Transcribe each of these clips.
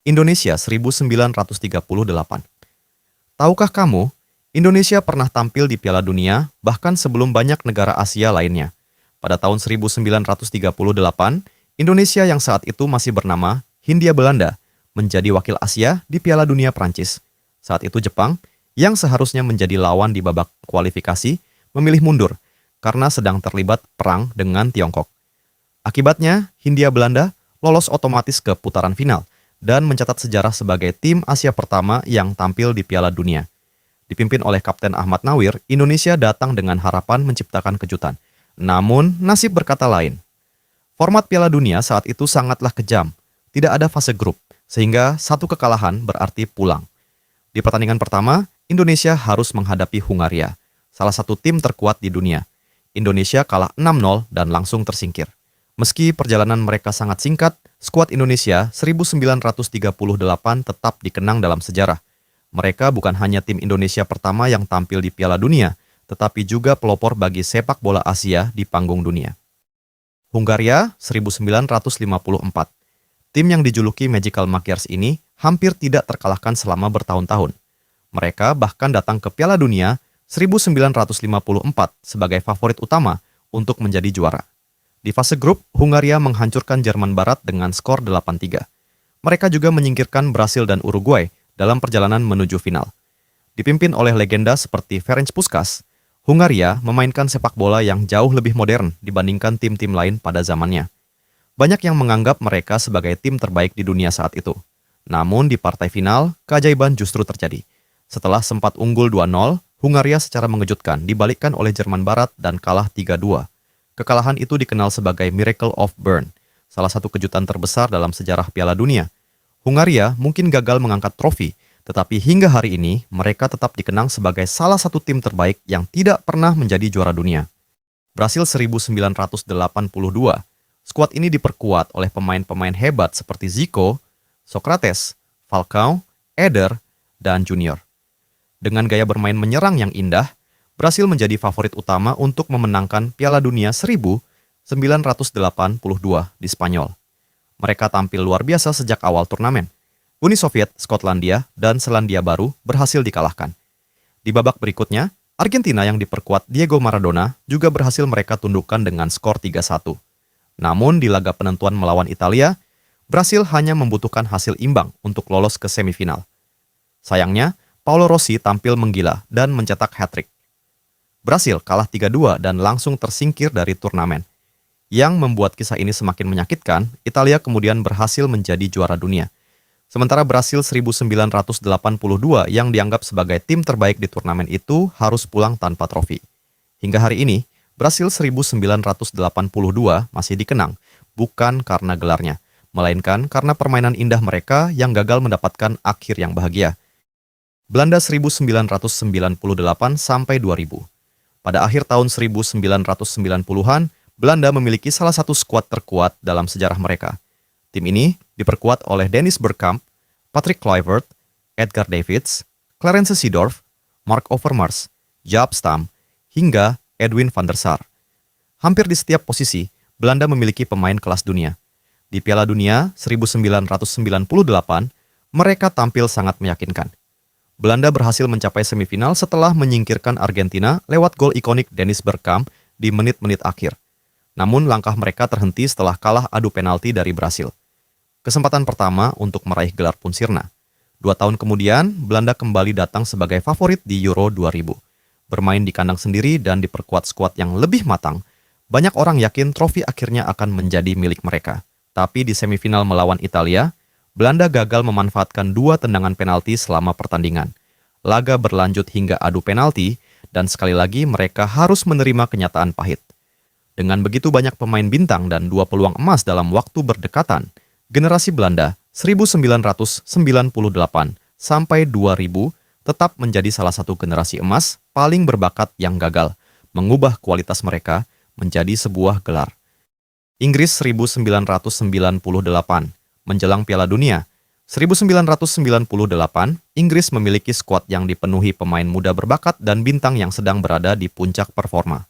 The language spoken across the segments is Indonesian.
Indonesia 1938. Tahukah kamu, Indonesia pernah tampil di Piala Dunia bahkan sebelum banyak negara Asia lainnya. Pada tahun 1938, Indonesia yang saat itu masih bernama Hindia Belanda menjadi wakil Asia di Piala Dunia Prancis. Saat itu Jepang, yang seharusnya menjadi lawan di babak kualifikasi, memilih mundur karena sedang terlibat perang dengan Tiongkok. Akibatnya, Hindia Belanda lolos otomatis ke putaran final dan mencatat sejarah sebagai tim Asia pertama yang tampil di Piala Dunia. Dipimpin oleh Kapten Ahmad Nawir, Indonesia datang dengan harapan menciptakan kejutan. Namun, nasib berkata lain. Format Piala Dunia saat itu sangatlah kejam. Tidak ada fase grup, sehingga satu kekalahan berarti pulang. Di pertandingan pertama, Indonesia harus menghadapi Hungaria, salah satu tim terkuat di dunia. Indonesia kalah 6-0 dan langsung tersingkir. Meski perjalanan mereka sangat singkat, skuad Indonesia 1938 tetap dikenang dalam sejarah. Mereka bukan hanya tim Indonesia pertama yang tampil di Piala Dunia, tetapi juga pelopor bagi sepak bola Asia di panggung dunia. Hungaria 1954. Tim yang dijuluki Magical Magyars ini hampir tidak terkalahkan selama bertahun-tahun. Mereka bahkan datang ke Piala Dunia 1954 sebagai favorit utama untuk menjadi juara. Di fase grup, Hungaria menghancurkan Jerman Barat dengan skor 8-3. Mereka juga menyingkirkan Brasil dan Uruguay dalam perjalanan menuju final. Dipimpin oleh legenda seperti Ferenc Puskás, Hungaria memainkan sepak bola yang jauh lebih modern dibandingkan tim-tim lain pada zamannya. Banyak yang menganggap mereka sebagai tim terbaik di dunia saat itu. Namun di partai final, keajaiban justru terjadi. Setelah sempat unggul 2-0, Hungaria secara mengejutkan dibalikkan oleh Jerman Barat dan kalah 3-2. Kekalahan itu dikenal sebagai Miracle of Bern, salah satu kejutan terbesar dalam sejarah Piala Dunia. Hungaria mungkin gagal mengangkat trofi, tetapi hingga hari ini mereka tetap dikenang sebagai salah satu tim terbaik yang tidak pernah menjadi juara dunia. Brasil 1982, skuad ini diperkuat oleh pemain-pemain hebat seperti Zico, Socrates, Falcao, Eder, dan Junior. Dengan gaya bermain menyerang yang indah, Brasil menjadi favorit utama untuk memenangkan Piala Dunia 1982 di Spanyol. Mereka tampil luar biasa sejak awal turnamen. Uni Soviet, Skotlandia, dan Selandia Baru berhasil dikalahkan. Di babak berikutnya, Argentina yang diperkuat Diego Maradona juga berhasil mereka tundukkan dengan skor 3-1. Namun di laga penentuan melawan Italia, Brasil hanya membutuhkan hasil imbang untuk lolos ke semifinal. Sayangnya, Paolo Rossi tampil menggila dan mencetak hat-trick. Brasil kalah 3-2 dan langsung tersingkir dari turnamen. Yang membuat kisah ini semakin menyakitkan, Italia kemudian berhasil menjadi juara dunia. Sementara Brasil 1982 yang dianggap sebagai tim terbaik di turnamen itu harus pulang tanpa trofi. Hingga hari ini, Brasil 1982 masih dikenang, bukan karena gelarnya, melainkan karena permainan indah mereka yang gagal mendapatkan akhir yang bahagia. Belanda 1998 sampai 2000. Pada akhir tahun 1990-an, Belanda memiliki salah satu skuad terkuat dalam sejarah mereka. Tim ini diperkuat oleh Dennis Bergkamp, Patrick Kluivert, Edgar Davids, Clarence Seedorf, Mark Overmars, Jaap Stam, hingga Edwin van der Sar. Hampir di setiap posisi, Belanda memiliki pemain kelas dunia. Di Piala Dunia 1998, mereka tampil sangat meyakinkan. Belanda berhasil mencapai semifinal setelah menyingkirkan Argentina lewat gol ikonik Dennis Bergkamp di menit-menit akhir. Namun langkah mereka terhenti setelah kalah adu penalti dari Brasil. Kesempatan pertama untuk meraih gelar pun sirna. 2 tahun kemudian, Belanda kembali datang sebagai favorit di Euro 2000. Bermain di kandang sendiri dan diperkuat skuad yang lebih matang, banyak orang yakin trofi akhirnya akan menjadi milik mereka. Tapi di semifinal melawan Italia, Belanda gagal memanfaatkan 2 tendangan penalti selama pertandingan. Laga berlanjut hingga adu penalti, dan sekali lagi mereka harus menerima kenyataan pahit. Dengan begitu banyak pemain bintang dan 2 peluang emas dalam waktu berdekatan, generasi Belanda 1998 sampai 2000 tetap menjadi salah satu generasi emas paling berbakat yang gagal, mengubah kualitas mereka menjadi sebuah gelar. Inggris 1998. Menjelang Piala Dunia 1998, Inggris memiliki skuad yang dipenuhi pemain muda berbakat dan bintang yang sedang berada di puncak performa.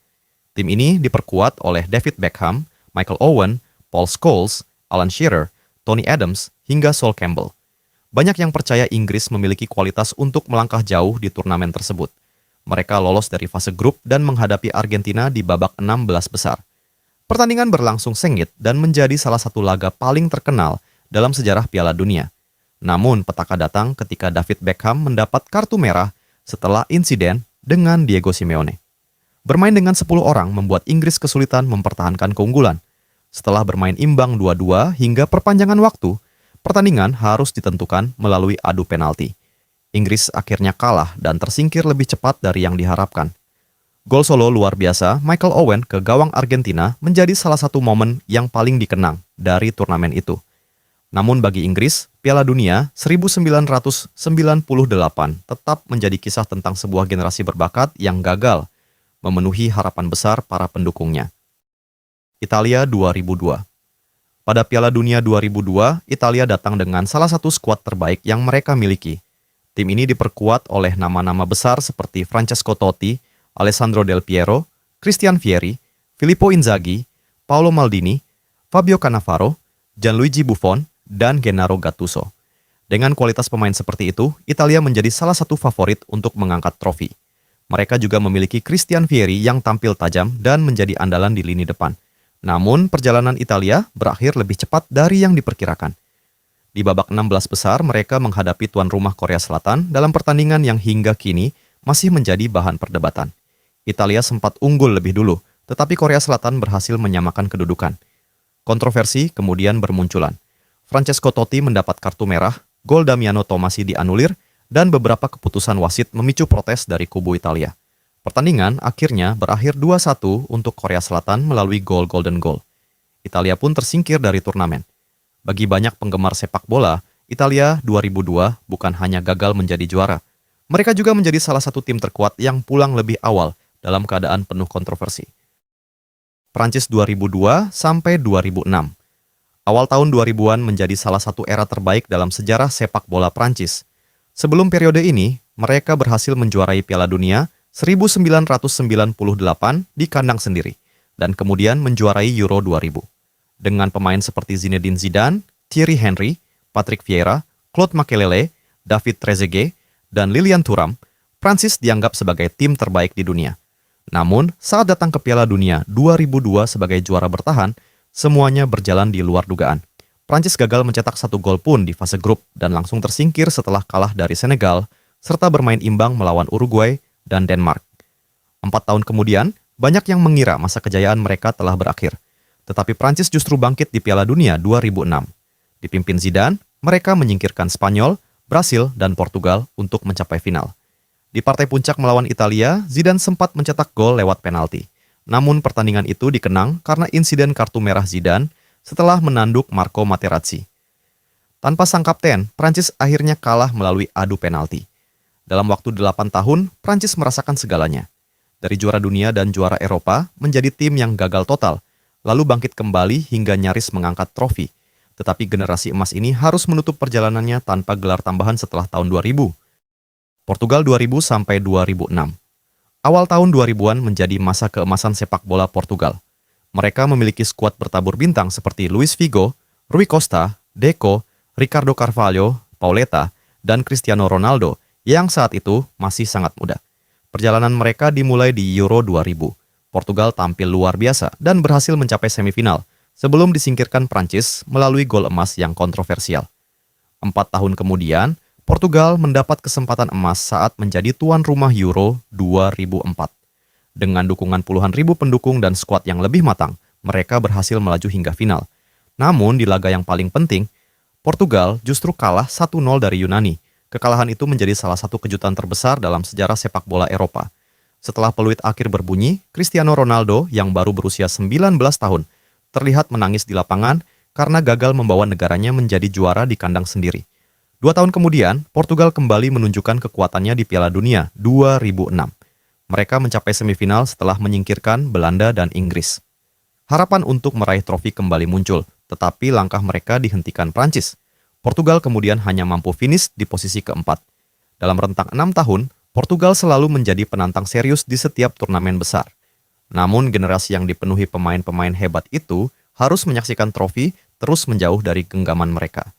Tim ini diperkuat oleh David Beckham, Michael Owen, Paul Scholes, Alan Shearer, Tony Adams, hingga Sol Campbell. Banyak yang percaya Inggris memiliki kualitas untuk melangkah jauh di turnamen tersebut. Mereka lolos dari fase grup dan menghadapi Argentina di babak 16 besar. Pertandingan berlangsung sengit dan menjadi salah satu laga paling terkenal dalam sejarah Piala Dunia. Namun, petaka datang ketika David Beckham mendapat kartu merah setelah insiden dengan Diego Simeone. Bermain dengan 10 orang membuat Inggris kesulitan mempertahankan keunggulan. Setelah bermain imbang 2-2 hingga perpanjangan waktu, pertandingan harus ditentukan melalui adu penalti. Inggris akhirnya kalah dan tersingkir lebih cepat dari yang diharapkan. Gol solo luar biasa Michael Owen ke gawang Argentina menjadi salah satu momen yang paling dikenang dari turnamen itu. Namun bagi Inggris, Piala Dunia 1998 tetap menjadi kisah tentang sebuah generasi berbakat yang gagal memenuhi harapan besar para pendukungnya. Italia 2002. Pada Piala Dunia 2002, Italia datang dengan salah satu skuad terbaik yang mereka miliki. Tim ini diperkuat oleh nama-nama besar seperti Francesco Totti, Alessandro Del Piero, Christian Vieri, Filippo Inzaghi, Paolo Maldini, Fabio Cannavaro, Gianluigi Buffon, dan Gennaro Gattuso. Dengan kualitas pemain seperti itu, Italia menjadi salah satu favorit untuk mengangkat trofi. Mereka juga memiliki Christian Vieri yang tampil tajam dan menjadi andalan di lini depan. Namun, perjalanan Italia berakhir lebih cepat dari yang diperkirakan. Di babak 16 besar, mereka menghadapi tuan rumah Korea Selatan dalam pertandingan yang hingga kini masih menjadi bahan perdebatan. Italia sempat unggul lebih dulu, tetapi Korea Selatan berhasil menyamakan kedudukan. Kontroversi kemudian bermunculan. Francesco Totti mendapat kartu merah, gol Damiano Tommasi dianulir, dan beberapa keputusan wasit memicu protes dari kubu Italia. Pertandingan akhirnya berakhir 2-1 untuk Korea Selatan melalui gol Golden Goal. Italia pun tersingkir dari turnamen. Bagi banyak penggemar sepak bola, Italia 2002 bukan hanya gagal menjadi juara. Mereka juga menjadi salah satu tim terkuat yang pulang lebih awal dalam keadaan penuh kontroversi. Prancis 2002 sampai 2006. Awal tahun 2000-an menjadi salah satu era terbaik dalam sejarah sepak bola Prancis. Sebelum periode ini, mereka berhasil menjuarai Piala Dunia 1998 di kandang sendiri, dan kemudian menjuarai Euro 2000. Dengan pemain seperti Zinedine Zidane, Thierry Henry, Patrick Vieira, Claude Makélélé, David Trezeguet, dan Lilian Thuram, Prancis dianggap sebagai tim terbaik di dunia. Namun, saat datang ke Piala Dunia 2002 sebagai juara bertahan, semuanya berjalan di luar dugaan. Prancis gagal mencetak 1 gol pun di fase grup dan langsung tersingkir setelah kalah dari Senegal, serta bermain imbang melawan Uruguay dan Denmark. 4 tahun kemudian, banyak yang mengira masa kejayaan mereka telah berakhir. Tetapi Prancis justru bangkit di Piala Dunia 2006. Dipimpin Zidane, mereka menyingkirkan Spanyol, Brasil, dan Portugal untuk mencapai final. Di partai puncak melawan Italia, Zidane sempat mencetak gol lewat penalti. Namun pertandingan itu dikenang karena insiden kartu merah Zidane setelah menanduk Marco Materazzi. Tanpa sang kapten, Prancis akhirnya kalah melalui adu penalti. Dalam waktu 8 tahun, Prancis merasakan segalanya. Dari juara dunia dan juara Eropa menjadi tim yang gagal total, lalu bangkit kembali hingga nyaris mengangkat trofi. Tetapi generasi emas ini harus menutup perjalanannya tanpa gelar tambahan setelah tahun 2000. Portugal 2000 sampai 2006. Awal tahun 2000-an menjadi masa keemasan sepak bola Portugal. Mereka memiliki skuad bertabur bintang seperti Luis Figo, Rui Costa, Deco, Ricardo Carvalho, Pauleta, dan Cristiano Ronaldo yang saat itu masih sangat muda. Perjalanan mereka dimulai di Euro 2000. Portugal tampil luar biasa dan berhasil mencapai semifinal sebelum disingkirkan Prancis melalui gol emas yang kontroversial. 4 tahun kemudian, Portugal mendapat kesempatan emas saat menjadi tuan rumah Euro 2004. Dengan dukungan puluhan ribu pendukung dan skuad yang lebih matang, mereka berhasil melaju hingga final. Namun di laga yang paling penting, Portugal justru kalah 1-0 dari Yunani. Kekalahan itu menjadi salah satu kejutan terbesar dalam sejarah sepak bola Eropa. Setelah peluit akhir berbunyi, Cristiano Ronaldo yang baru berusia 19 tahun terlihat menangis di lapangan karena gagal membawa negaranya menjadi juara di kandang sendiri. 2 tahun kemudian, Portugal kembali menunjukkan kekuatannya di Piala Dunia 2006. Mereka mencapai semifinal setelah menyingkirkan Belanda dan Inggris. Harapan untuk meraih trofi kembali muncul, tetapi langkah mereka dihentikan Prancis. Portugal kemudian hanya mampu finish di posisi keempat. Dalam rentang 6 tahun, Portugal selalu menjadi penantang serius di setiap turnamen besar. Namun generasi yang dipenuhi pemain-pemain hebat itu harus menyaksikan trofi terus menjauh dari genggaman mereka.